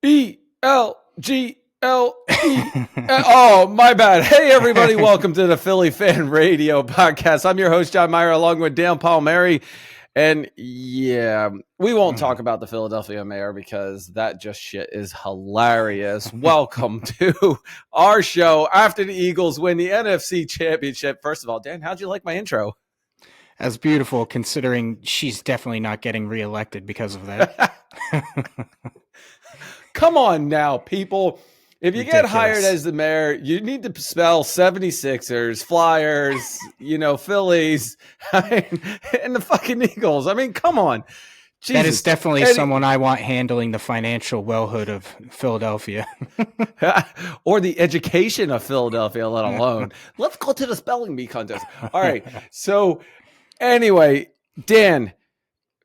BLGLE. Oh, my bad. Hey, everybody. Welcome to the Philly Fan Radio Podcast. I'm your host, John Myer, along with Dan Palmieri. And yeah, we won't talk about the Philadelphia Mayor because that just shit is hilarious. Welcome to our show after the Eagles win the NFC Championship. First of all, Dan, how'd you like my intro? That's beautiful, considering she's definitely not getting reelected because of that. Come on now, people. If you Ridiculous. get hired as the mayor, you need to spell 76ers, Flyers, Phillies, and the fucking Eagles. I mean, come on. Jesus. That is definitely someone I want handling the financial wellhood of Philadelphia. Or the education of Philadelphia, let alone. Let's go to the spelling bee contest. All right. So anyway, Dan,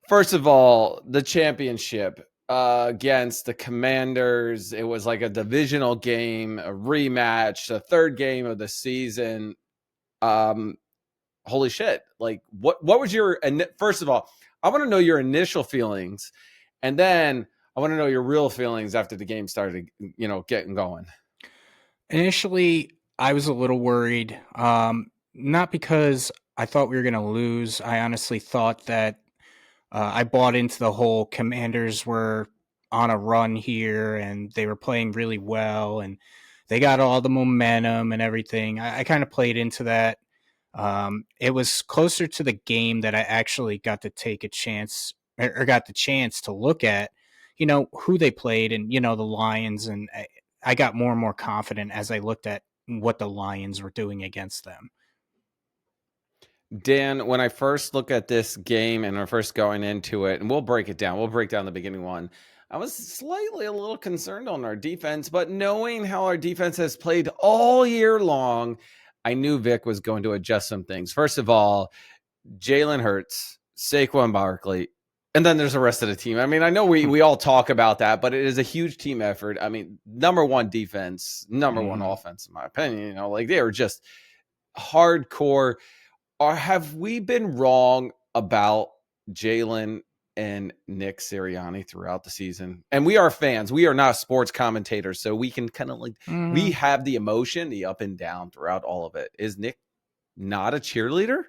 first of all, the championship against the Commanders. It was like a divisional game, a rematch, the third game of the season. Holy shit. Like, what was your, first of all, I want to know your initial feelings, and then I want to know your real feelings after the game started, getting going. Initially, I was a little worried, not because I thought we were going to lose. I honestly thought that I bought into the whole Commanders were on a run here and they were playing really well and they got all the momentum and everything. I kind of played into that. It was closer to the game that I actually got to take a chance or got the chance to look at, who they played and, the Lions. And I got more and more confident as I looked at what the Lions were doing against them. Dan, when I first look at this game and we're first going into it, and we'll break it down. We'll break down the beginning one. I was slightly a little concerned on our defense, but knowing how our defense has played all year long, I knew Vic was going to adjust some things. First of all, Jalen Hurts, Saquon Barkley, and then there's the rest of the team. I mean, I know we all talk about that, but it is a huge team effort. I mean, number one defense, number one offense, in my opinion. They were just hardcore. Or have we been wrong about Jalen and Nick Sirianni throughout the season? And we are fans. We are not sports commentators, so we can kind of we have the emotion, the up and down throughout all of it. Is Nick not a cheerleader?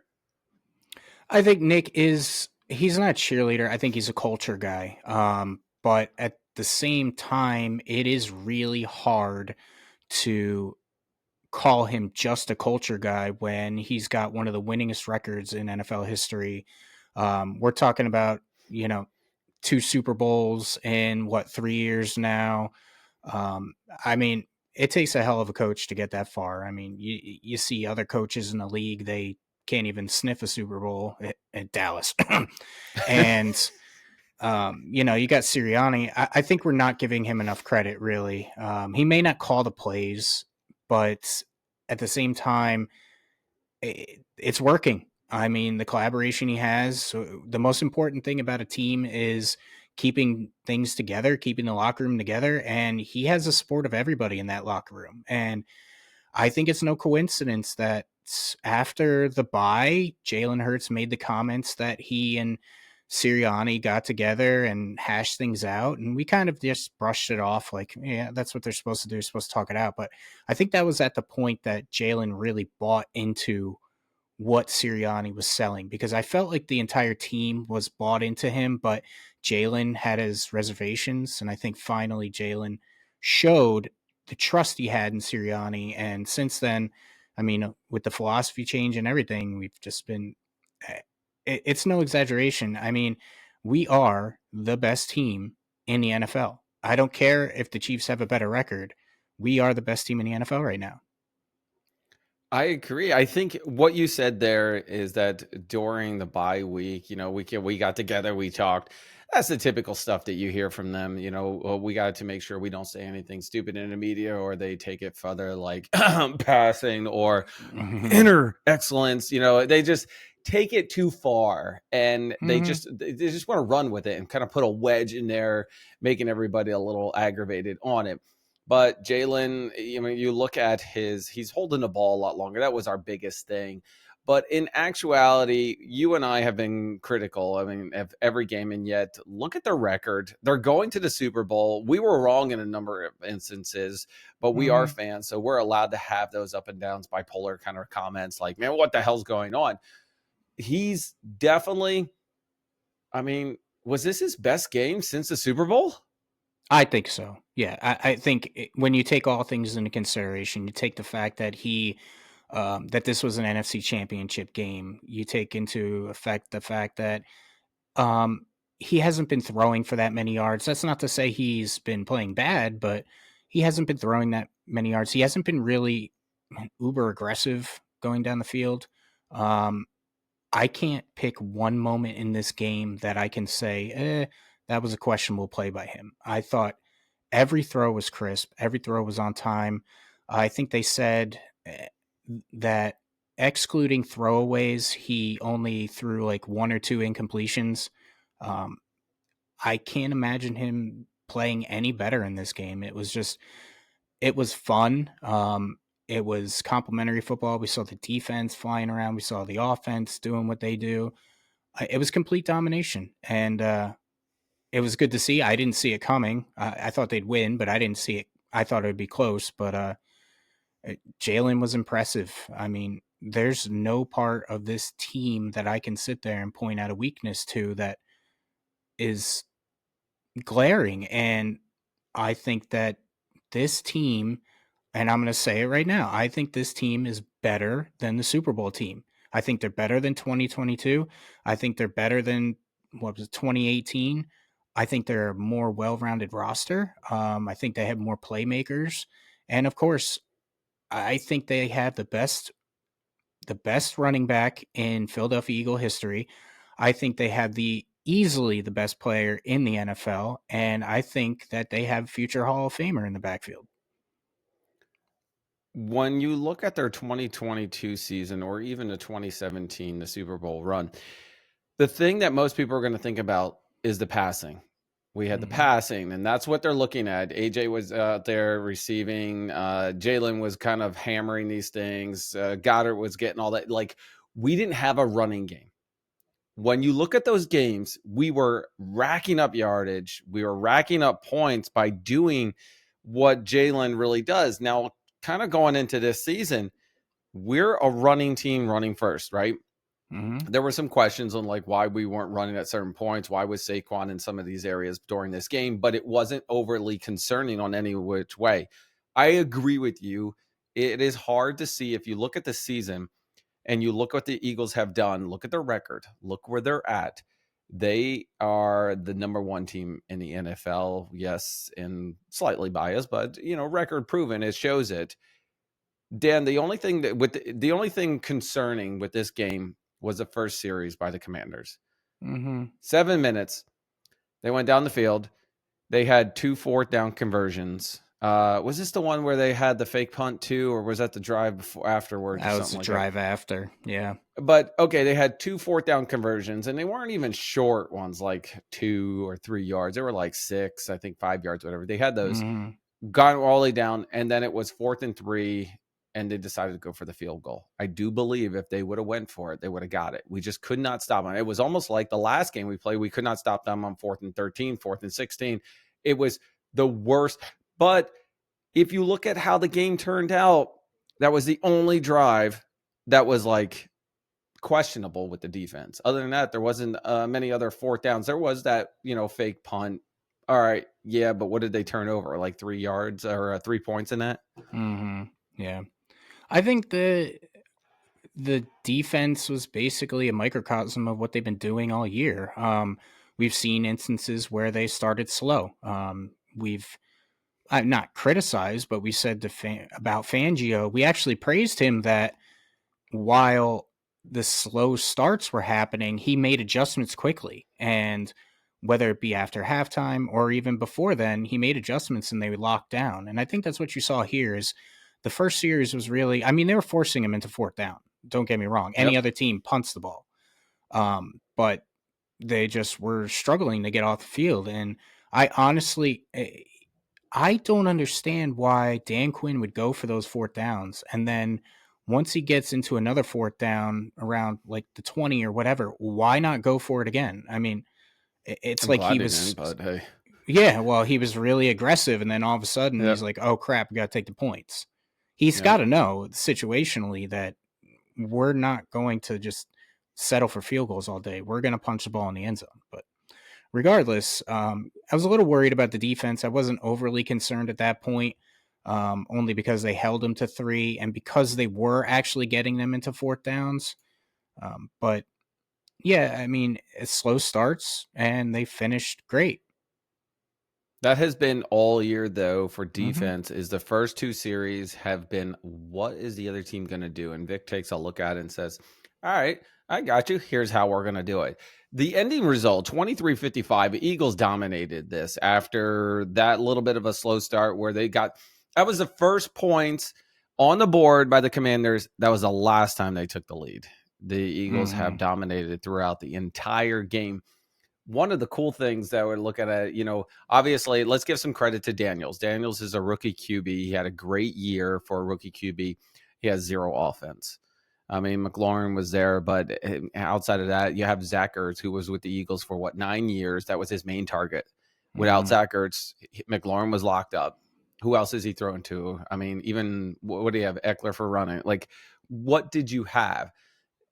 I think Nick he's not a cheerleader. I think he's a culture guy. But at the same time, it is really hard to call him just a culture guy when he's got one of the winningest records in NFL history. We're talking about, 2 Super Bowls in 3 years now. I mean, it takes a hell of a coach to get that far. I mean, you see other coaches in the league, they can't even sniff a Super Bowl at Dallas. And, you got Sirianni. I think we're not giving him enough credit, really. He may not call the plays, but at the same time, it's working. I mean, the collaboration he has, the most important thing about a team is keeping things together, keeping the locker room together. And he has the support of everybody in that locker room. And I think it's no coincidence that after the bye, Jalen Hurts made the comments that he and Sirianni got together and hashed things out, and we kind of just brushed it off like, yeah, that's what they're supposed to do. They're supposed to talk it out. But I think that was at the point that Jalen really bought into what Sirianni was selling, because I felt like the entire team was bought into him, but Jalen had his reservations. And I think finally Jalen showed the trust he had in Sirianni. And since then, I mean, with the philosophy change and everything, we've just been, it's no exaggeration. I mean, we are the best team in the NFL. I don't care if the Chiefs have a better record. We are the best team in the NFL right now. I agree. I think what you said there is that during the bye week, we got together, we talked. That's the typical stuff that you hear from them. We got to make sure we don't say anything stupid in the media, or they take it further, like passing or inner excellence. They just take it too far, and they just want to run with it and kind of put a wedge in there, making everybody a little aggravated on it. But Jalen, you look at he's holding the ball a lot longer. That was our biggest thing. But in actuality, you and I have been critical, I mean, of every game, and yet look at their record. They're going to the Super Bowl. We were wrong in a number of instances, but we are Mm-hmm. fans, so we're allowed to have those up and downs, bipolar kind of comments like, man, what the hell's going on? He's definitely, I mean, was this his best game since the Super Bowl? I think so. Yeah, I think when you take all things into consideration, you take the fact that that this was an NFC Championship game. You take into effect the fact that um, he hasn't been throwing for that many yards. That's not to say he's been playing bad, but he hasn't been throwing that many yards. He hasn't been really uber aggressive going down the field. Um, I can't pick one moment in this game that I can say, that was a questionable play by him. I thought every throw was crisp, every throw was on time. I think they said that excluding throwaways, he only threw like one or two incompletions. Um, I can't imagine him playing any better in this game. It was fun. It was complimentary football. We saw the defense flying around. We saw the offense doing what they do. It was complete domination, and it was good to see. I didn't see it coming. I thought they'd win, but I didn't see it. I thought it would be close, but Jalen was impressive. I mean, there's no part of this team that I can sit there and point out a weakness to that is glaring. And I think that this team, and I'm going to say it right now, I think this team is better than the Super Bowl team. I think they're better than 2022. I think they're better than, what was it, 2018. I think they're a more well-rounded roster. I think they have more playmakers. And of course, I think they have the best running back in Philadelphia Eagle history. I think they have easily the best player in the NFL, and I think that they have future Hall of Famer in the backfield. When you look at their 2022 season or even the 2017, the Super Bowl run, the thing that most people are going to think about is the passing. We had the Mm-hmm. passing, and that's what they're looking at. AJ was out there receiving. Jalen was kind of hammering these things. Goddard was getting all that. Like, we didn't have a running game. When you look at those games, we were racking up yardage. We were racking up points by doing what Jalen really does. Now, kind of going into this season, we're a running team running first, right? Mm-hmm. There were some questions on like why we weren't running at certain points, why was Saquon in some of these areas during this game, but it wasn't overly concerning on any which way. I agree with you. It is hard to see if you look at the season and you look what the Eagles have done, look at their record, look where they're at. They are the number one team in the NFL. Yes, and slightly biased, but record proven, it shows it. Dan, the only thing the only thing concerning with this game was the first series by the Commanders. Mm-hmm. 7 minutes. They went down the field. They had 2 fourth down conversions. Was this the one where they had the fake punt too, or was that the drive before afterwards or That was something the like that? drive after. Yeah. But okay, they had 2 fourth down conversions, and they weren't even short ones, like 2 or 3 yards. They were like 6, I think 5 yards, whatever. They had those, Mm-hmm. got all the way down, and then it was 4th and 3, and they decided to go for the field goal. I do believe if they would have went for it, they would have got it. We just could not stop them. It was almost like the last game we played. We could not stop them on 4th and 13, 4th and 16. It was the worst. But if you look at how the game turned out, that was the only drive that was like questionable with the defense. Other than that, there wasn't many other 4th downs. There was that, fake punt. All right. Yeah. But what did they turn over? Like 3 yards or 3 points in that? Mm-hmm. Yeah. I think the defense was basically a microcosm of what they've been doing all year. We've seen instances where they started slow. We've not criticized, but we said about Fangio, we actually praised him that while the slow starts were happening, he made adjustments quickly. And whether it be after halftime or even before then, he made adjustments and they locked down. And I think that's what you saw here is the first series was really, I mean, they were forcing him into 4th down. Don't get me wrong. Any Yep. other team punts the ball. But they just were struggling to get off the field. And I honestly, I don't understand why Dan Quinn would go for those 4th downs. And then once he gets into another fourth down around like the 20 or whatever, why not go for it again? I mean, it's I'm like glad he he was, didn't, but hey. yeah, well, he was really aggressive. And then all of a sudden he's Yep. like, oh crap, we got to take the points. He's got Yep. to know situationally that we're not going to just settle for field goals all day. We're going to punch the ball in the end zone. But regardless, I was a little worried about the defense. I wasn't overly concerned at that point, only because they held them to 3 and because they were actually getting them into fourth downs. But yeah, I mean, it's slow starts and they finished great. That has been all year, though, for Mm-hmm. defense. Is the first 2 series have been, what is the other team going to do? And Vic takes a look at it and says, all right, I got you. Here's how we're going to do it. The ending result, 23-55, Eagles dominated this after that little bit of a slow start where that was the first points on the board by the Commanders. That was the last time they took the lead. The Eagles have Mm-hmm. dominated throughout the entire game. One of the cool things that we're looking at, obviously, let's give some credit to Daniels. Daniels is a rookie QB. He had a great year for a rookie QB. He has 0 offense. I mean, McLaurin was there, but outside of that, you have Zach Ertz, who was with the Eagles for 9 years. That was his main target. Without Mm-hmm. Zach Ertz, McLaurin was locked up. Who else is he throwing to? I mean, even what do you have? Eckler for running. Like, what did you have?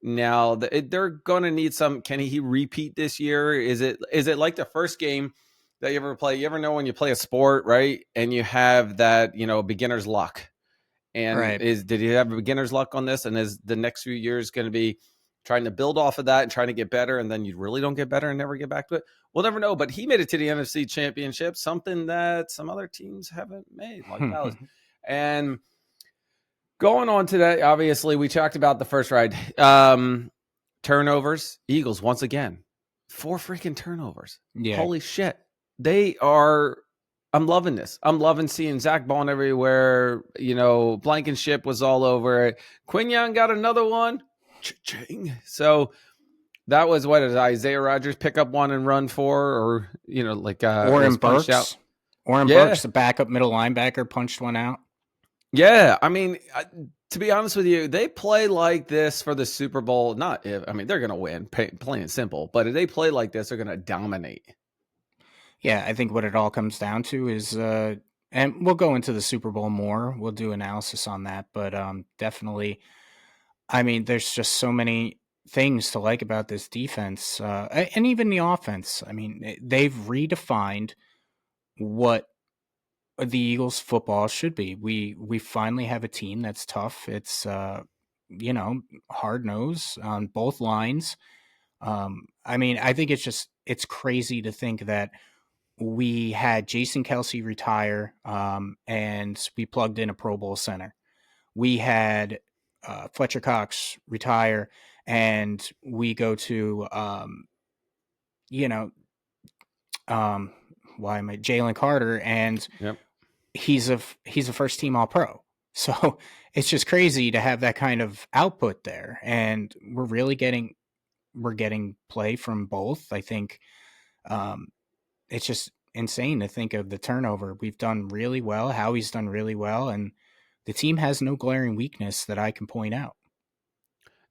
Now they're going to need some. Can he repeat this year? Is it like the first game that you ever play? You ever know when you play a sport, right? And you have that beginner's luck. And Right. did he have a beginner's luck on this? And is the next few years going to be trying to build off of that and trying to get better? And then you really don't get better and never get back to it. We'll never know. But he made it to the NFC Championship, something that some other teams haven't made, like Dallas. And going on today, obviously, we talked about the first ride. Turnovers, Eagles, once again, 4 freaking turnovers. Yeah. Holy shit. They are, I'm loving this. I'm loving seeing Zach Bond everywhere. Blankenship was all over it. Quinn Young got another one. Cha-ching. So that was, what did Isaiah Rodgers pick up one and run for? Or, it Oren was punched out. Burks. Oren Yeah. Burks, the backup middle linebacker, punched one out. Yeah, I mean, to be honest with you, they play like this for the Super Bowl. Not if, I mean, they're going to win, plain and simple. But if they play like this, they're going to dominate. Yeah, I think what it all comes down to is, and we'll go into the Super Bowl more. We'll do analysis on that, but definitely, I mean, there's just so many things to like about this defense, and even the offense. I mean, they've redefined what the Eagles football should be. We finally have a team that's tough. It's hard nose on both lines. I mean, I think it's crazy to think that we had Jason Kelsey retire, and we plugged in a Pro Bowl center. We had Fletcher Cox retire, and we go to you know why am I Jalen Carter, and Yep. he's a first team All Pro. So it's just crazy to have that kind of output there, and we're getting play from both. I think it's just insane to think of the turnover. We've done really well. Howie's done really well, and the team has no glaring weakness that I can point out.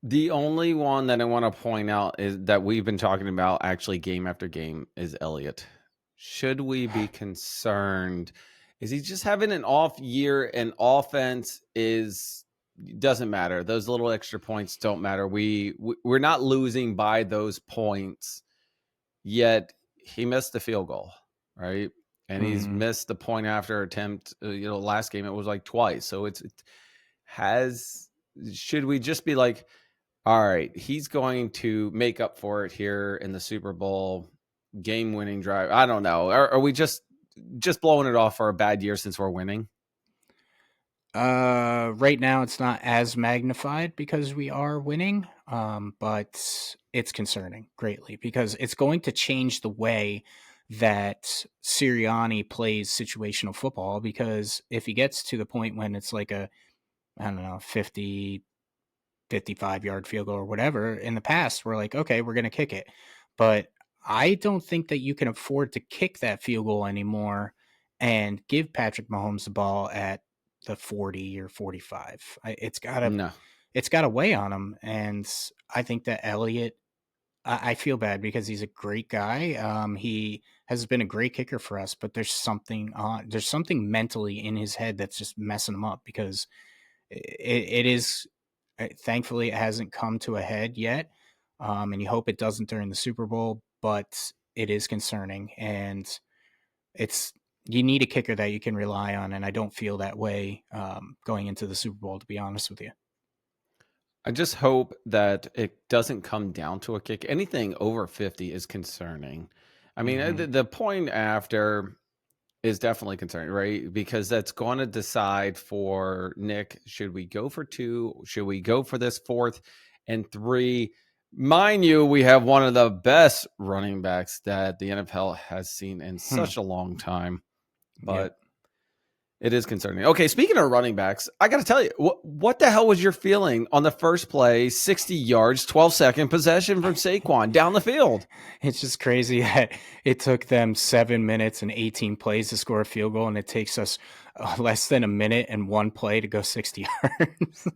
The only one that I want to point out is that we've been talking about actually game after game is Elliott. Should we be concerned? Is he just having an off year, and offense doesn't matter. Those little extra points don't matter. We're not losing by those points, yet he missed the field goal, right? And he's Mm-hmm. missed the point after attempt. Last game it was like twice. So it has. Should we just be like, all right, he's going to make up for it here in the Super Bowl game-winning drive? I don't know. Are we just blowing it off for a bad year since we're winning? Right now it's not as magnified because we are winning, but it's concerning greatly because it's going to change the way that Sirianni plays situational football. Because if he gets to the point when it's like I don't know, 50, 55-yard field goal or whatever, in the past, we're like, okay, we're going to kick it. But I don't think that you can afford to kick that field goal anymore and give Patrick Mahomes the ball at the 40 or 45. It's got to No. it's got to weigh on him. And I think that Elliott, I feel bad because he's a great guy. He has been a great kicker for us, but there's something mentally in his head that's just messing him up because it is. Thankfully, it hasn't come to a head yet, and you hope it doesn't during the Super Bowl. But it is concerning, and it's you need a kicker that you can rely on, and I don't feel that way going into the Super Bowl. To be honest with you. I just hope that it doesn't come down to a kick. Anything over 50 is concerning. I mean, Mm-hmm. the point after is definitely concerning, right? Because that's going to decide for Nick, should we go for 2? Should we go for this 4th and 3? Mind you, we have one of the best running backs that the NFL has seen in such a long time, Yep. but it is concerning. Okay, speaking of running backs, I got to tell you, what the hell was your feeling on the first play, 60 yards, 12-second possession from Saquon down the field? It's just crazy that it took them 7 minutes and 18 plays to score a field goal, and it takes us less than a minute and 1 play to go 60 yards.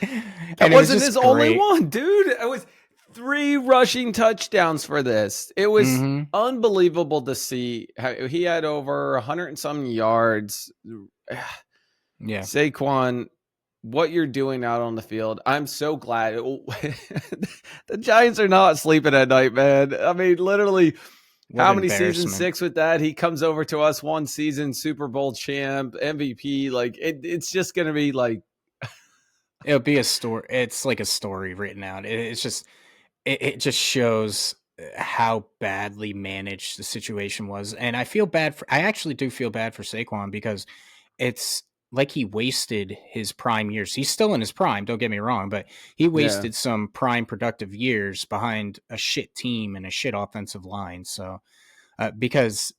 That And it was wasn't just his only great. one, dude. It was 3 rushing touchdowns for this. It was Mm-hmm. unbelievable to see. He had over 100 and some yards. Yeah. Saquon, what you're doing out on the field, I'm so glad. The Giants are not sleeping at night, man. I mean, literally, What how an many seasons? embarrassment. 6 with that? He comes over to us one season, Super Bowl champ, MVP. Like, it's just going to be like, It'll be a story. It's like a story written out. It just shows how badly managed the situation was. And I actually do feel bad for Saquon because it's like he wasted his prime years. He's still in his prime, don't get me wrong, but he yeah. wasted some prime productive years behind a shit team and a shit offensive line. So, because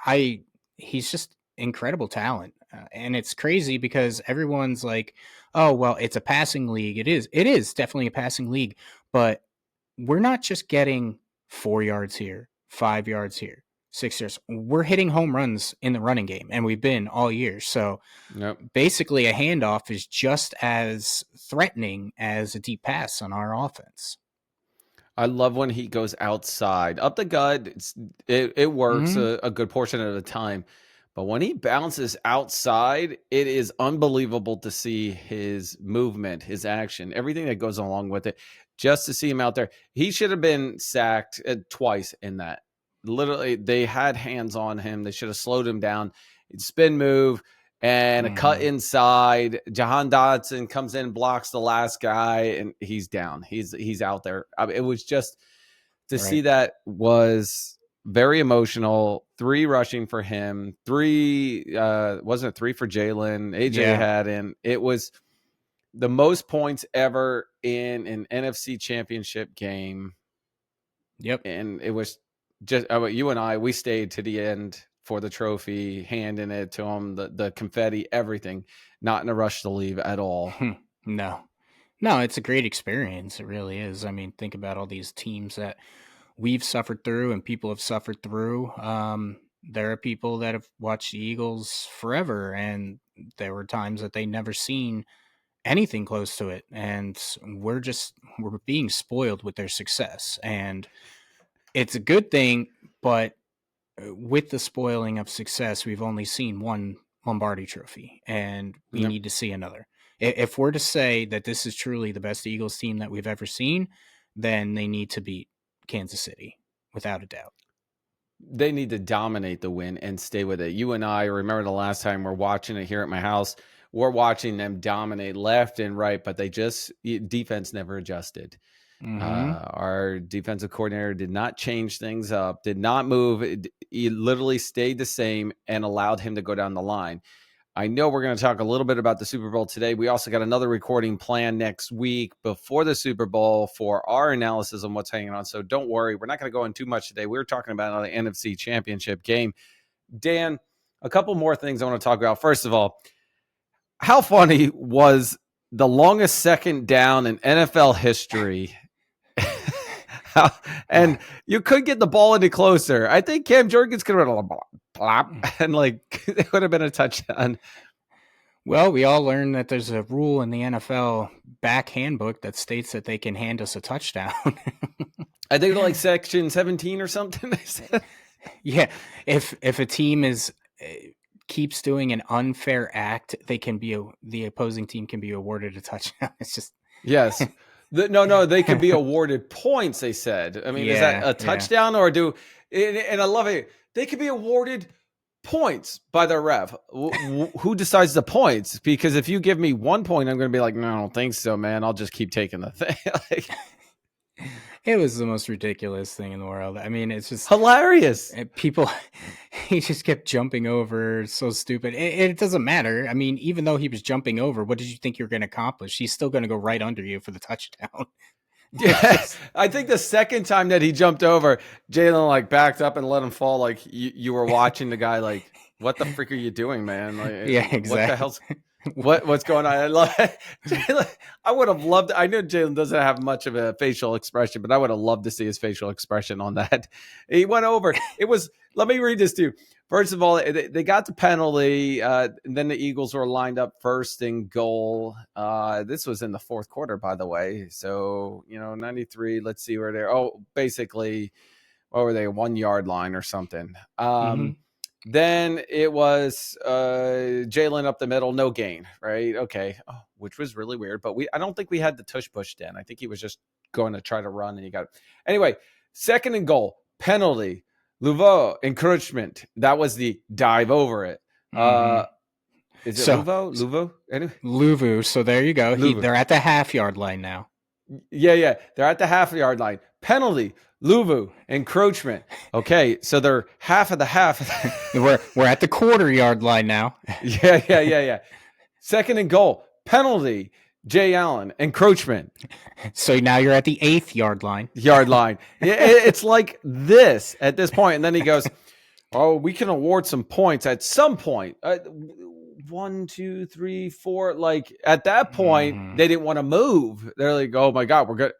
I, he's just incredible talent. And it's crazy because everyone's like, oh, well, it's a passing league. It is definitely a passing league, but we're not just getting 4 yards here, 5 yards here, 6 yards. We're hitting home runs in the running game, and we've been all year. So Nope. basically, a handoff is just as threatening as a deep pass on our offense. I love when he goes outside up the gut. It works Mm-hmm. a good portion of the time, but when he bounces outside, it is unbelievable to see his movement, his action, everything that goes along with it. Just to see him out there, he should have been sacked twice in that. Literally, they had hands on him. They should have slowed him down. Spin move and a cut Mm-hmm. inside. Jahan Dotson comes in, blocks the last guy, and he's down. He's out there. I mean, it was just to see Right. that was very emotional. 3 rushing for him. 3 wasn't it 3 for Jalen? AJ Yeah. had in. It was the most points ever in an NFC Championship game, Yep. and it was just you and I. We stayed to the end for the trophy, handing it to him, the confetti, everything. Not in a rush to leave at all. No. No, it's a great experience. It really is. I mean, think about all these teams that we've suffered through and people have suffered through. There are people that have watched the Eagles forever, and there were times that they never seen anything close to it. And we're being spoiled with their success. And it's a good thing, but with the spoiling of success, we've only seen one Lombardi trophy, and we Yep. need to see another. If we're to say that this is truly the best Eagles team that we've ever seen, then they need to beat Kansas City without a doubt. They need to dominate the win and stay with it. You and I remember the last time we're watching it here at my house. We're watching them dominate left and right, but defense never adjusted. Mm-hmm. Our defensive coordinator did not change things up, did not move. He literally stayed the same and allowed him to go down the line. I know we're going to talk a little bit about the Super Bowl today. We also got another recording planned next week before the Super Bowl for our analysis on what's hanging on. So don't worry. We're not going to go in too much today. We're talking about the NFC Championship game. Dan, a couple more things I want to talk about. First of all, how funny was the longest second down in NFL history? And you could get the ball any closer. I think Cam Jorgens could have been a plop, and like it would have been a touchdown. Well, we all learned that there's a rule in the NFL back handbook that states that they can hand us a touchdown. I think like section 17 or something. Yeah, if a team is keeps doing an unfair act, the opposing team can be awarded a touchdown. It's just Yes. No, they could be awarded points, they said. I mean, is that a yeah. touchdown or and I love it. They could be awarded points by the ref. Who decides the points? Because if you give me 1 point, I'm going to be like, no, I don't think so, man. I'll just keep taking the thing. Like, It was the most ridiculous thing in the world. I mean, it's just hilarious. people. He just kept jumping over. So stupid. It doesn't matter. I mean, even though he was jumping over, what did you think you were going to accomplish? He's still going to go right under you for the touchdown. Yeah, I think the second time that he jumped over, Jalen like backed up and let him fall. Like you were watching the guy. Like, what the frick are you doing, man? Like, Yeah, exactly. What the hell's what's going on? I would have loved. I know Jalen doesn't have much of a facial expression, but I would have loved to see his facial expression on that. He went over. It was. Let me read this to you. First of all, they got the penalty. And then the Eagles were lined up first and goal. This was in the fourth quarter, by the way. So, 93. Let's see where they're. Oh, basically, what were they? 1 yard line or something. Mm-hmm. Then it was Jalen up the middle, no gain, right? Okay, which was really weird. But I don't think we had the tush push then. I think he was just going to try to run, and he got it. Anyway, second and goal, penalty. Louveau, encroachment. That was the dive over it. Is it Louveau? Anyway. Louvu. So there you go. They're at the half-yard line now. Yeah. They're at the half-yard line. Penalty, Louvu, encroachment. Okay, so they're half of the half. We're at the quarter-yard line now. Yeah. Second and goal, penalty, Jay Allen, encroachment. So now you're at the 8th yard line. It's like this at this point. And then he goes, oh, we can award some points at some point. 1, 2, 3, 4. Like at that point, they didn't want to move. They're like, oh my God, we're good.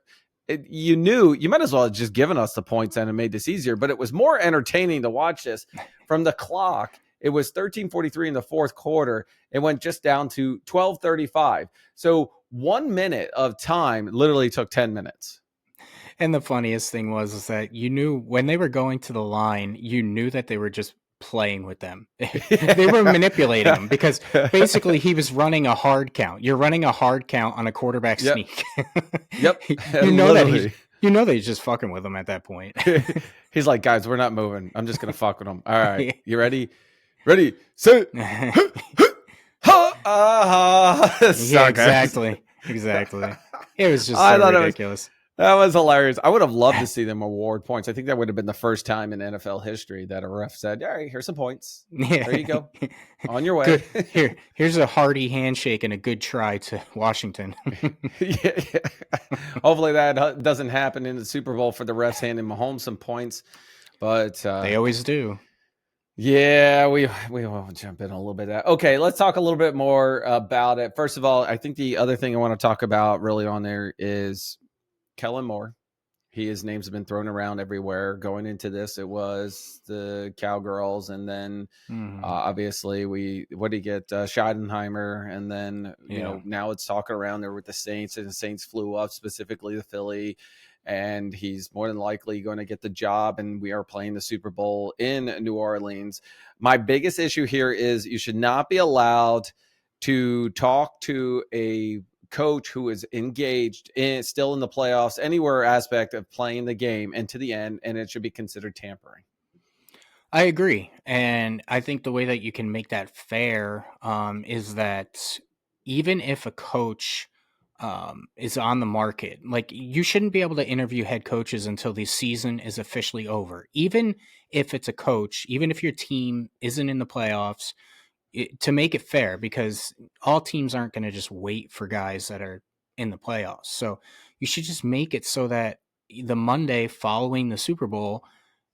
You knew you might as well have just given us the points and it made this easier. But it was more entertaining to watch this from the clock. It was 13:43 in the fourth quarter. It went just down to 12:35. So 1 minute of time literally took 10 minutes. And the funniest thing was that you knew when they were going to the line, you knew that they were just playing with them. They were manipulating them because basically he was running a hard count. You're running a hard count on a quarterback sneak. Yep. You know that he's just fucking with them at that point. He's like, guys, we're not moving. I'm just going to fuck with them. All right. You ready? Ready, set. Yeah, exactly. It was just so ridiculous. That was hilarious. I would have loved to see them award points. I think that would have been the first time in NFL history that a ref said, all right, here's some points. Yeah. There you go. On your way. Here's a hearty handshake and a good try to Washington. Yeah. Hopefully that doesn't happen in the Super Bowl for the refs handing Mahomes some points. But they always do. Yeah, we will jump in a little bit. Okay, let's talk a little bit more about it. First of all, I think the other thing I want to talk about really on there is Kellen Moore. His name's been thrown around everywhere. Going into this, it was the Cowgirls, and then obviously what did he get? Schottenheimer, and then now it's talking around there with the Saints, and the Saints flew up specifically to Philly. And he's more than likely going to get the job, and we are playing the Super Bowl in New Orleans. My biggest issue here is you should not be allowed to talk to a coach who is engaged still in the playoffs, anywhere aspect of playing the game and to the end, and it should be considered tampering. I agree. And I think the way that you can make that fair is that even if a coach is on the market, like you shouldn't be able to interview head coaches until the season is officially over. Even if it's a coach, even if your team isn't in the playoffs, to make it fair, because all teams aren't going to just wait for guys that are in the playoffs. So you should just make it so that the Monday following the Super Bowl,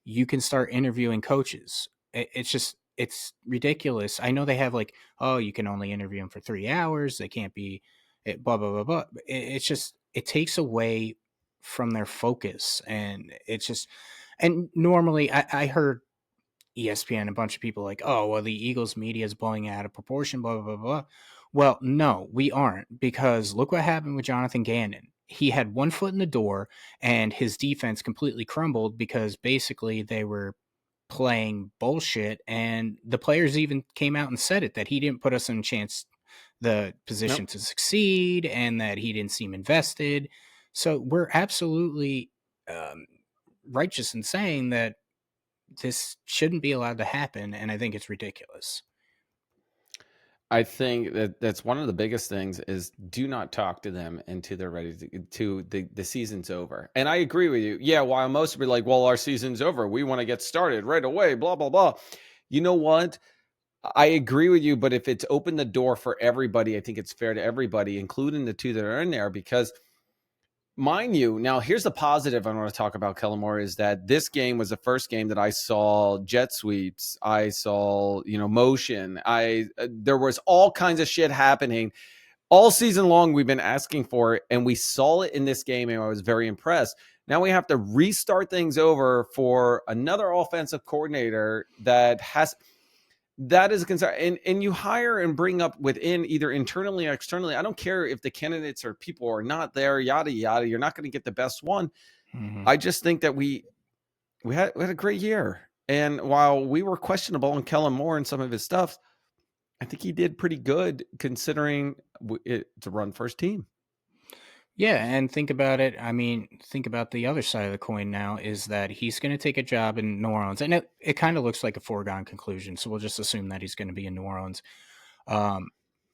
you can start interviewing coaches. It's ridiculous. I know they have like, oh, you can only interview them for 3 hours. They can't be blah, blah, blah, blah. It's just, it takes away from their focus. And it's just, and normally I heard ESPN, a bunch of people like, oh, well, the Eagles media is blowing it out of proportion, blah, blah, blah, blah. Well, no, we aren't, because look what happened with Jonathan Gannon. He had one foot in the door and his defense completely crumbled because basically they were playing bullshit. And the players even came out and said it, that he didn't put us in a chance, the position Nope. to succeed, and that he didn't seem invested. So we're absolutely um, righteous in saying that this shouldn't be allowed to happen, and I think it's ridiculous. I think that that's one of the biggest things is do not talk to them until they're ready to the season's over. And I agree with you. Yeah, while most be like, well, our season's over. We want to get started right away, blah, blah, blah. You know what? I agree with you, but if it's opened the door for everybody, I think it's fair to everybody, including the two that are in there, because mind you, now here's the positive I want to talk about, Kellen Moore, is that this game was the first game that I saw jet sweeps. I saw, motion. There was all kinds of shit happening all season long. We've been asking for it, and we saw it in this game, and I was very impressed. Now we have to restart things over for another offensive coordinator that is a concern. And you hire and bring up within, either internally or externally. I don't care if the candidates or people are not there, yada, yada. You're not going to get the best one. Mm-hmm. I just think that we had a great year. And while we were questionable on Kellen Moore and some of his stuff, I think he did pretty good considering it's a run first team. Yeah, and think about it. I mean, think about the other side of the coin now is that he's going to take a job in New Orleans. And it kind of looks like a foregone conclusion. So we'll just assume that he's going to be in New Orleans.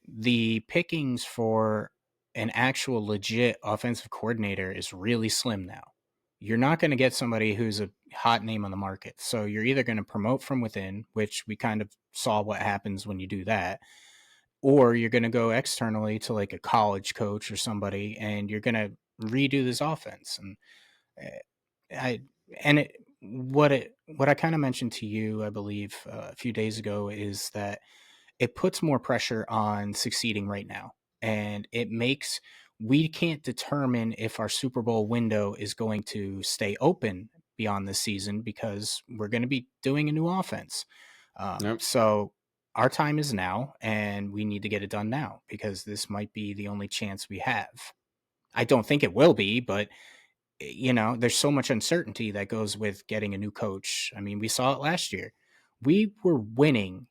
The pickings for an actual legit offensive coordinator is really slim now. You're not going to get somebody who's a hot name on the market. So you're either going to promote from within, which we kind of saw what happens when you do that, or you're going to go externally to like a college coach or somebody, and you're going to redo this offense. And I and it what I kind of mentioned to you, I believe, a few days ago, is that it puts more pressure on succeeding right now, and it makes we can't determine if our Super Bowl window is going to stay open beyond this season because we're going to be doing a new offense. Yep. So our time is now, and we need to get it done now because this might be the only chance we have. I don't think it will be, but there's so much uncertainty that goes with getting a new coach. I mean, we saw it last year. We were winning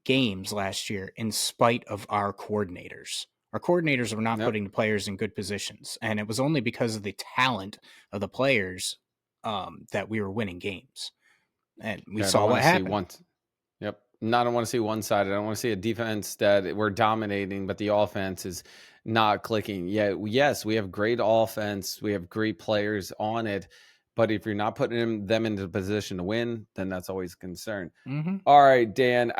games last year in spite of our coordinators. Our coordinators were not Yep. putting the players in good positions, and it was only because of the talent of the players that we were winning games. And we Yeah, I don't saw want what to see happened. one. Yep. No, I don't want to see one-sided. I don't want to see a defense that we're dominating, but the offense is not clicking. Yeah, yes, we have great offense. We have great players on it. But if you're not putting them into the position to win, then that's always a concern. Mm-hmm. All right, Dan,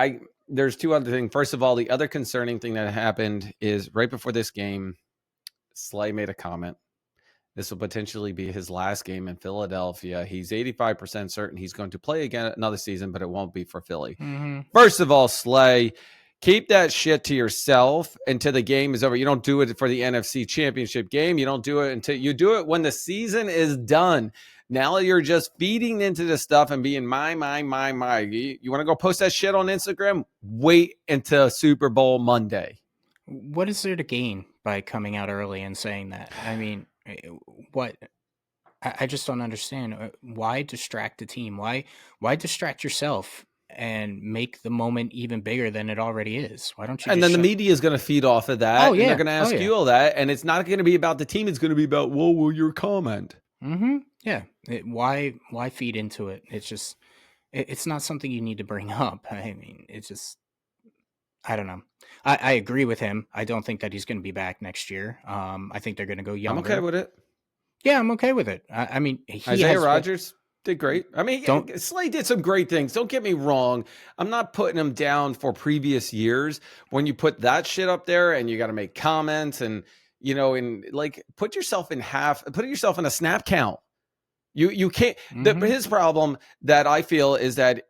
there's two other things. First of all, the other concerning thing that happened is right before this game, Slay made a comment. This will potentially be his last game in Philadelphia. He's 85% certain he's going to play again another season, but it won't be for Philly. Mm-hmm. First of all, Slay, keep that shit to yourself until the game is over. You don't do it for the NFC Championship game. You don't do it until you do it when the season is done. Now you're just feeding into this stuff and being my. You want to go post that shit on Instagram? Wait until Super Bowl Monday. What is there to gain by coming out early and saying that? I mean, what? I just don't understand. Why distract the team? Why distract yourself and make the moment even bigger than it already is? Why don't you And just then the media is going to feed off of that, Oh and they're yeah, going to oh ask yeah. you all that, and it's not going to be about the team. It's going to be about, well, will your comment? Mm-hmm. Yeah. Why feed into it? It's just it's not something you need to bring up. I mean, it's just I don't know. I agree with him. I don't think that he's going to be back next year. I think they're going to go I'm okay younger. with it. Yeah, I'm okay with it. I mean, he Isaiah has Rodgers did great. I mean, don't Slay did some great things. Don't get me wrong. I'm not putting him down for previous years. When you put that shit up there and you got to make comments and, put yourself in a snap count. You can't. Mm-hmm. His problem that I feel is that,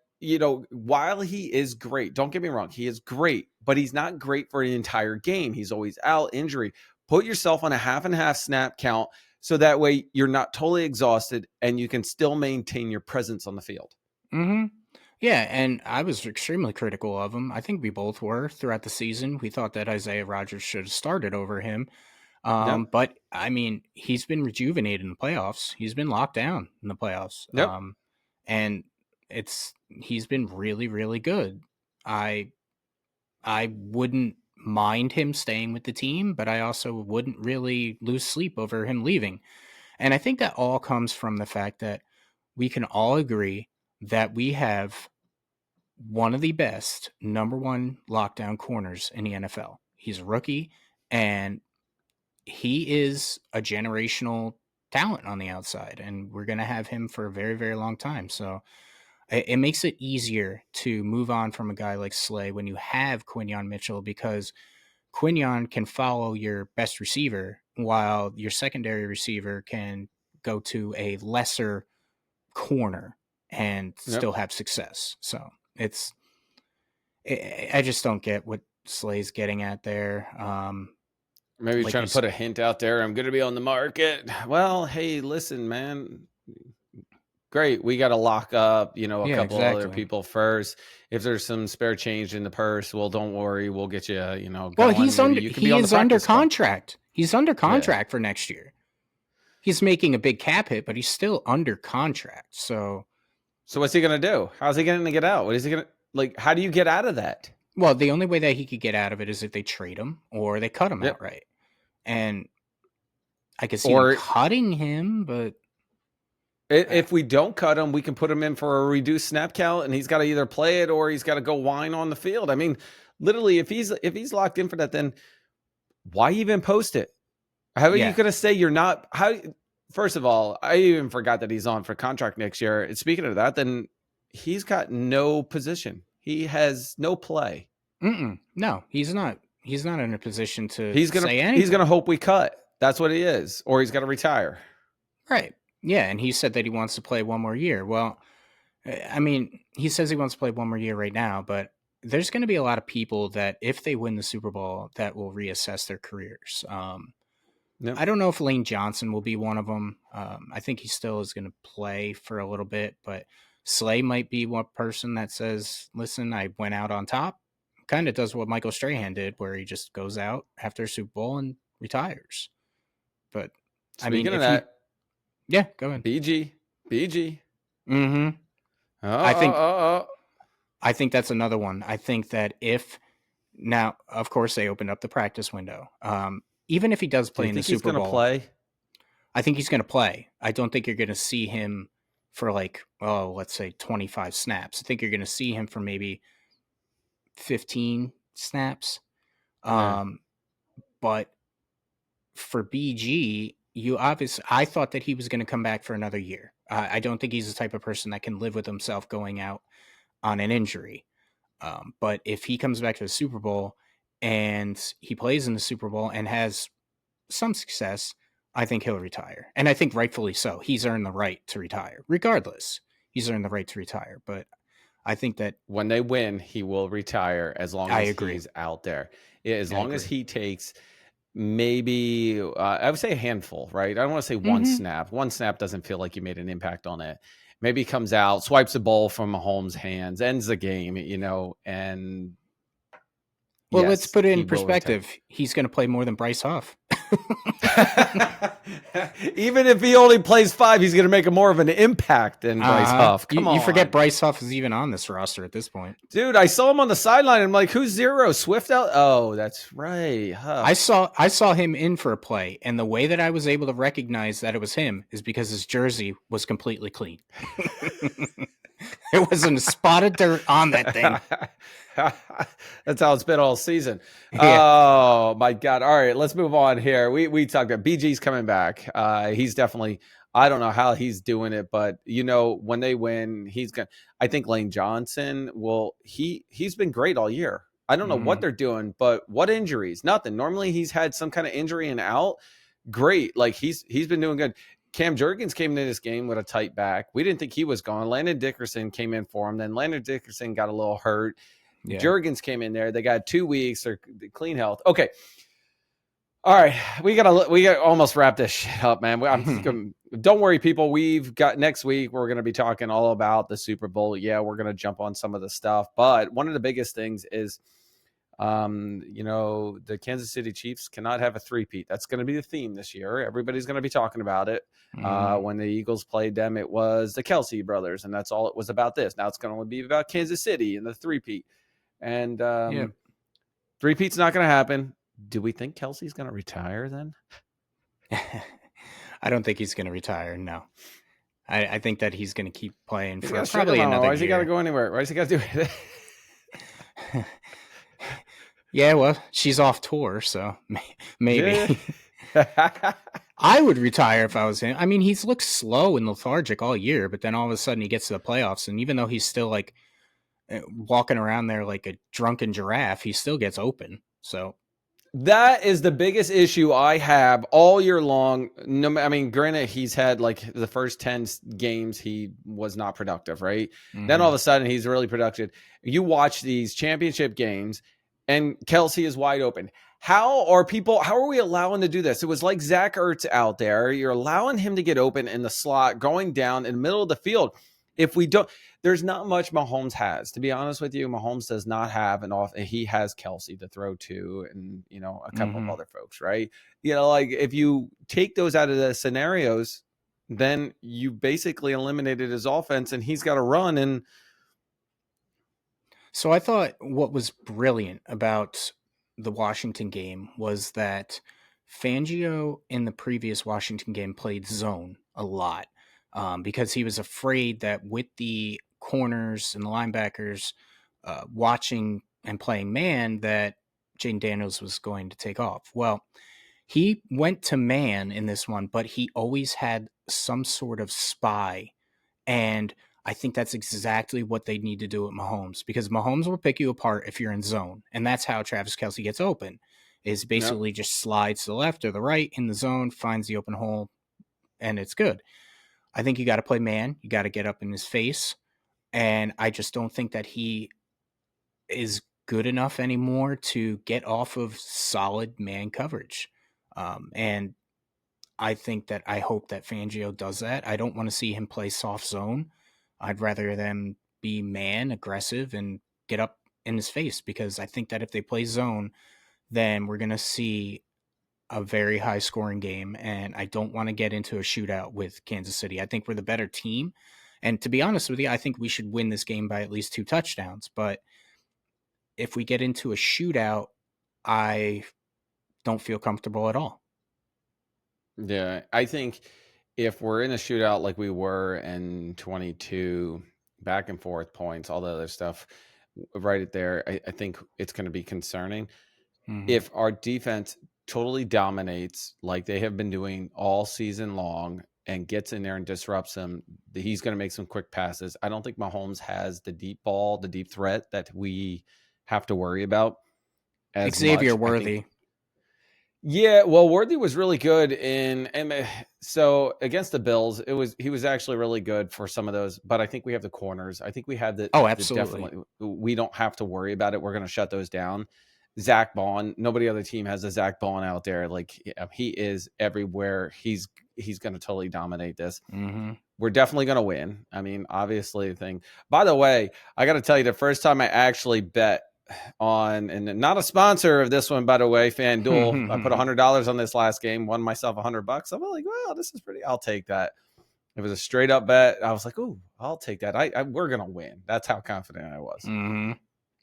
while he is great, don't get me wrong, he is great, but he's not great for the entire game. He's always out, injury. Put yourself on a half and half snap count so that way you're not totally exhausted and you can still maintain your presence on the field. Mm-hmm. Yeah, and I was extremely critical of him. I think we both were throughout the season. We thought that Isaiah Rodgers should have started over him. Yep. But I mean, he's been rejuvenated in the playoffs. He's been locked down in the playoffs. Yep. And he's been really, really good. I I wouldn't mind him staying with the team, but I also wouldn't really lose sleep over him leaving. And I think that all comes from the fact that we can all agree that we have one of the best number one lockdown corners in the NFL. He's a rookie, and he is a generational talent on the outside, and we're going to have him for a very, very long time. So it makes it easier to move on from a guy like Slay when you have Quinyon Mitchell, because Quinyon can follow your best receiver while your secondary receiver can go to a lesser corner and Yep. still have success. So I just don't get what Slay's getting at there. Maybe he's Like trying to put a hint out there. I'm going to be on the market. Well, hey, listen, man. Great. We got to lock up, a couple other people first. If there's some spare change in the purse, well, don't worry. We'll get you, Well, going. he's Maybe under you can he be on the is under practice squad. contract. He's under contract for next year. He's making a big cap hit, but he's still under contract. So what's he going to do? How's he going to get out? What is he going to how do you get out of that? Well, the only way that he could get out of it is if they trade him or they cut him outright. And I could see them cutting him, but if we don't cut him, we can put him in for a reduced snap count, and he's got to either play it or he's got to go whine on the field. I mean, literally, if he's locked in for that, then why even post it? How are you going to say you're not? First of all, I even forgot that he's on for contract next year. And speaking of that, then he's got no position. He has no play. No, he's not. He's not in a position to say anything. He's going to hope we cut. That's what he is. Or he's got to retire. Right. Yeah, and he said that he wants to play one more year. Well, I mean, he says he wants to play one more year right now, but there's going to be a lot of people that, if they win the Super Bowl, that will reassess their careers. I don't know if Lane Johnson will be one of them. I think he still is going to play for a little bit, but Slay might be one person that says, listen, I went out on top. Kind of does what Michael Strahan did, where he just goes out after a Super Bowl and retires. But Speaking of that, yeah, go ahead. BG. Mm-hmm. I think that's another one. I think that now, of course, they opened up the practice window. Even if he does play in the Super Bowl, play? I think he's going to play. I don't think you're going to see him for let's say 25 snaps. I think you're going to see him for maybe 15 snaps. But for BG, I thought that he was going to come back for another year. I don't think he's the type of person that can live with himself going out on an injury. But if he comes back to the Super Bowl and he plays in the Super Bowl and has some success, I think he'll retire. And I think rightfully so. He's earned the right to retire. Regardless, he's earned the right to retire. But I think that when they win, he will retire as long as he's out there. As long as he takes maybe, I would say a handful, right? I don't want to say one snap. One snap doesn't feel like you made an impact on it. Maybe he comes out, swipes the ball from Mahomes' hands, ends the game, and... Well, let's put it in perspective. He's going to play more than Bryce Huff. Even if he only plays 5, he's going to make more of an impact than Bryce Huff. Come on. You forget Bryce Huff is even on this roster at this point. Dude, I saw him on the sideline. I'm like, who's 0? Swift out? Oh, that's right. Huff. I saw him in for a play, and the way that I was able to recognize that it was him is because his jersey was completely clean. There wasn't a spot of dirt on that thing. That's how it's been all season. Yeah. Oh my God. All right, let's move on here. We talked about BG's coming back. He's definitely, I don't know how he's doing it, but when they win, he's gonna, I think Lane Johnson he's been great all year. I don't know what they're doing, but what injuries? Nothing. Normally he's had some kind of injury and out. Great. Like he's been doing good. Cam Jurgens came into this game with a tight back. We didn't think he was gone. Landon Dickerson came in for him. Then Landon Dickerson got a little hurt. Yeah. Jurgens came in there. They got 2 weeks or clean health. Okay. All right. We got almost wrap this shit up, man. don't worry, people. We've got next week. We're going to be talking all about the Super Bowl. Yeah, we're going to jump on some of the stuff, but one of the biggest things is, the Kansas City Chiefs cannot have a three-peat. That's going to be the theme this year. Everybody's going to be talking about it. When the Eagles played them, it was the Kelsey brothers, and that's all it was about this. Now it's going to be about Kansas City and the three-peat. And Yep. three-peat's not going to happen. Do we think Kelsey's going to retire then? I don't think he's going to retire. No, I think that he's going to keep playing He's for got probably another Why does he got to year. go anywhere? Why does he got to do it? Yeah, well, she's off tour, so maybe. Yeah. I would retire if I was him. I mean, he's looked slow and lethargic all year, but then all of a sudden he gets to the playoffs, and even though he's still like walking around there like a drunken giraffe, he still gets open. So That is the biggest issue I have all year long. No, I mean, granted, he's had like the first 10 games, he was not productive, right? Then all of a sudden, he's really productive. You watch these championship games, and Kelsey is wide open. How are we allowing to do this? It was like Zach Ertz out there. You're allowing him to get open in the slot, going down in the middle of the field. If we don't, there's not much Mahomes has. To be honest with you, Mahomes does not have he has Kelsey to throw to and, a couple of other folks, right? Like if you take those out of the scenarios, then you basically eliminated his offense and he's got to run. And so I thought what was brilliant about the Washington game was that Fangio in the previous Washington game played zone a lot because he was afraid that with the corners and the linebackers watching and playing man that Jaden Daniels was going to take off. Well, he went to man in this one, but he always had some sort of spy. And I think that's exactly what they need to do with Mahomes because Mahomes will pick you apart if you're in zone. And that's how Travis Kelsey gets open is basically just slides to the left or the right in the zone, finds the open hole, and it's good. I think you got to play man. You got to get up in his face. And I just don't think that he is good enough anymore to get off of solid man coverage. And I hope that Fangio does that. I don't want to see him play soft zone. I'd rather them be man, aggressive, and get up in his face because I think that if they play zone, then we're going to see a very high scoring game. And I don't want to get into a shootout with Kansas City. I think we're the better team. And to be honest with you, I think we should win this game by at least 2 touchdowns. But if we get into a shootout, I don't feel comfortable at all. Yeah, I think if we're in a shootout like we were in 22, back and forth points, all the other stuff, right there, I think it's going to be concerning. If our defense totally dominates like they have been doing all season long and gets in there and disrupts them, he's going to make some quick passes. I don't think Mahomes has the deep ball, the deep threat that we have to worry about as Xavier much. Worthy. Yeah, well, Worthy was really good so against the Bills, he was actually really good for some of those, but I think we have the corners. I think we have Absolutely. definitely, we don't have to worry about it. We're going to shut those down. Zach Bond, nobody on the team has a Zach Bond out there. Like he is everywhere. He's going to totally dominate this. We're definitely going to win. I mean, obviously the thing, by the way, I got to tell you the first time I actually bet on, and not a sponsor of this one, by the way, FanDuel. I put $100 on this last game, won myself $100. I'm like, well, this is I'll take that. It was a straight up bet. I was like, ooh, I'll take that. We're gonna win. That's how confident I was.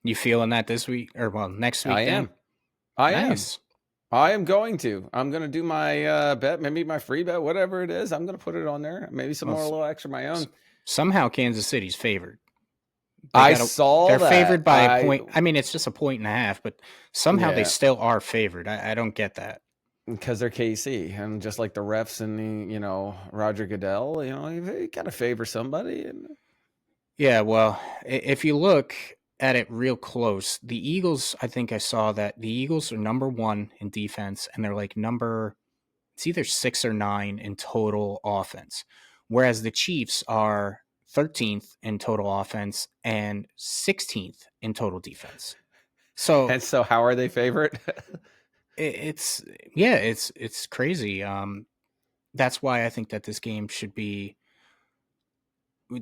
You feeling that this week or next week? I am going to. I'm gonna do my bet, maybe my free bet, whatever it is. I'm gonna put it on there. Maybe some more, a little extra my own. Somehow Kansas City's favored. They're favored by a point. I mean, it's just 1.5, but somehow they still are favored. I don't get that. Because they're KC, and just like the refs and the, Roger Goodell, you got to favor somebody. Yeah, well, if you look at it real close, the Eagles, I think I saw that the Eagles are number 1 in defense, and they're like it's either 6 or 9 in total offense, whereas the Chiefs are 13th in total offense and 16th in total defense. So how are they favorite? it's crazy. that's why I think that this game should be.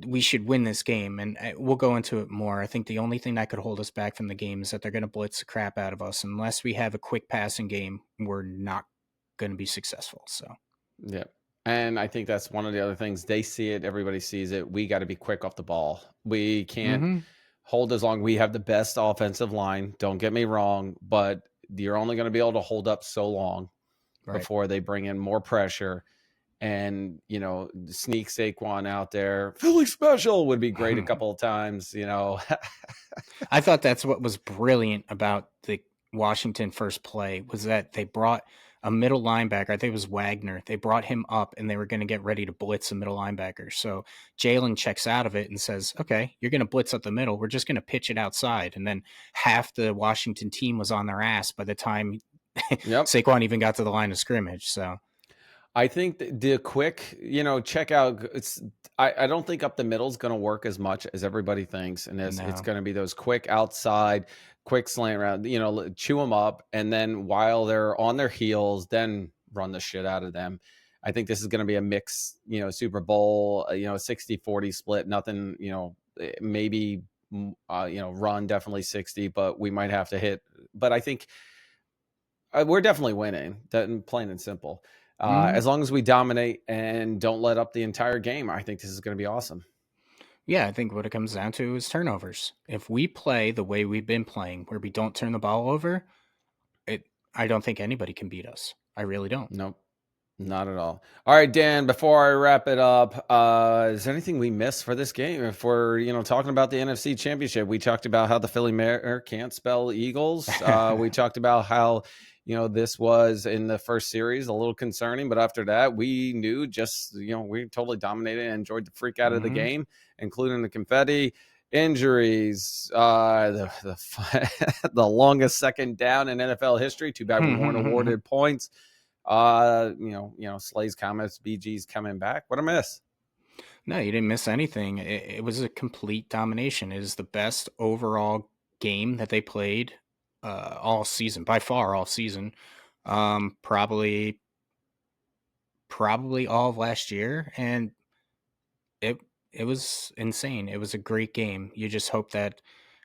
We should win this game, and we'll go into it more. I think the only thing that could hold us back from the game is that they're going to blitz the crap out of us. Unless we have a quick passing game, we're not going to be successful. So, yeah. And I think that's one of the other things. They see it, everybody sees it. We got to be quick off the ball. We can't hold as long. We have the best offensive line. Don't get me wrong, but you're only going to be able to hold up so long before they bring in more pressure. And, sneak Saquon out there. Philly special would be great a couple of times, I thought that's what was brilliant about the Washington first play was that they brought a middle linebacker. I think it was Wagner. They brought him up and they were going to get ready to blitz a middle linebacker. So Jalen checks out of it and says, okay, you're going to blitz up the middle. We're just going to pitch it outside. And then half the Washington team was on their ass by the time Saquon even got to the line of scrimmage. So I think the quick, check out. I don't think up the middle is going to work as much as everybody thinks, and it's going to be those quick outside, quick slant around. Chew them up, and then while they're on their heels, then run the shit out of them. I think this is going to be a mix, Super Bowl, 60-40 split. Nothing, maybe, run definitely 60, but we might have to hit. But I think we're definitely winning. Plain and simple. As long as we dominate and don't let up the entire game, I think this is going to be awesome. Yeah, I think what it comes down to is turnovers. If we play the way we've been playing, where we don't turn the ball over, I don't think anybody can beat us. I really don't. Nope, not at all. All right, Dan, before I wrap it up, is there anything we missed for this game? If we're, talking about the NFC Championship, we talked about how the Philly Mayor can't spell Eagles. We talked about how this was in the first series a little concerning, but after that, we knew we totally dominated and enjoyed the freak out of the game, including the confetti, injuries, the longest second down in NFL history. Too bad we weren't awarded points. Slay's comments, BG's coming back. What a miss. No, you didn't miss anything. It was a complete domination. It is the best overall game that they played all season, by far all season. Probably all of last year, and it was insane. It was a great game. You just hope that,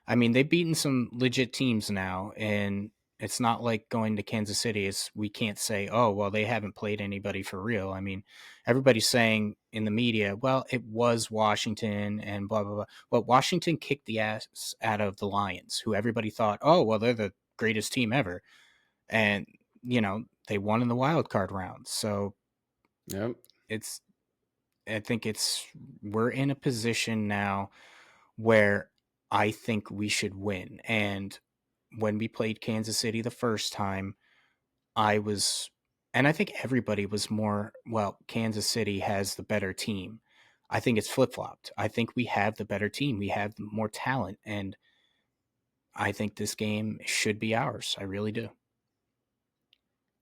they've beaten some legit teams now, and it's not like going to Kansas City. We can't say, oh, well, they haven't played anybody for real. Everybody's saying in the media, well, it was Washington and blah, blah, blah. Well, Washington kicked the ass out of the Lions, who everybody thought, oh, well, they're the greatest team ever. And, they won in the wild card round. So I think we're in a position now where I think we should win. And when we played Kansas City the first time, and I think everybody was more, well, Kansas City has the better team. I think it's flip-flopped. I think we have the better team. We have more talent, and I think this game should be ours. I really do.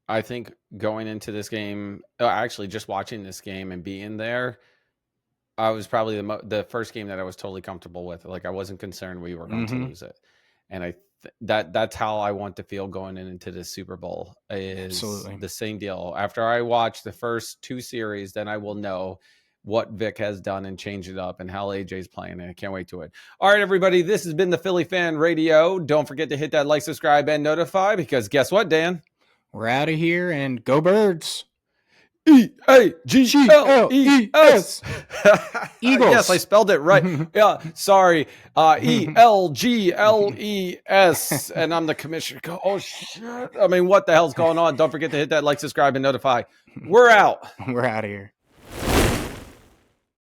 I think going into this game, actually just watching this game and being there, I was probably the first game that I was totally comfortable with. Like, I wasn't concerned we were going to lose it. And that's how I want to feel going into the Super Bowl is Absolutely. The same deal. After I watch the first two series, then I will know what Vic has done and changed it up and how AJ's playing. And I can't wait to it. All right, everybody, this has been the Philly Fan Radio. Don't forget to hit that like, subscribe, and notify, because guess what, Dan? We're out of here, and go Birds. E-A-G-L-E-S. Eagles. Yes, I spelled it right. Yeah, sorry. E-L-G-L-E-S. And I'm the commissioner. Oh, shit. What the hell's going on? Don't forget to hit that like, subscribe, and notify. We're out. We're out of here.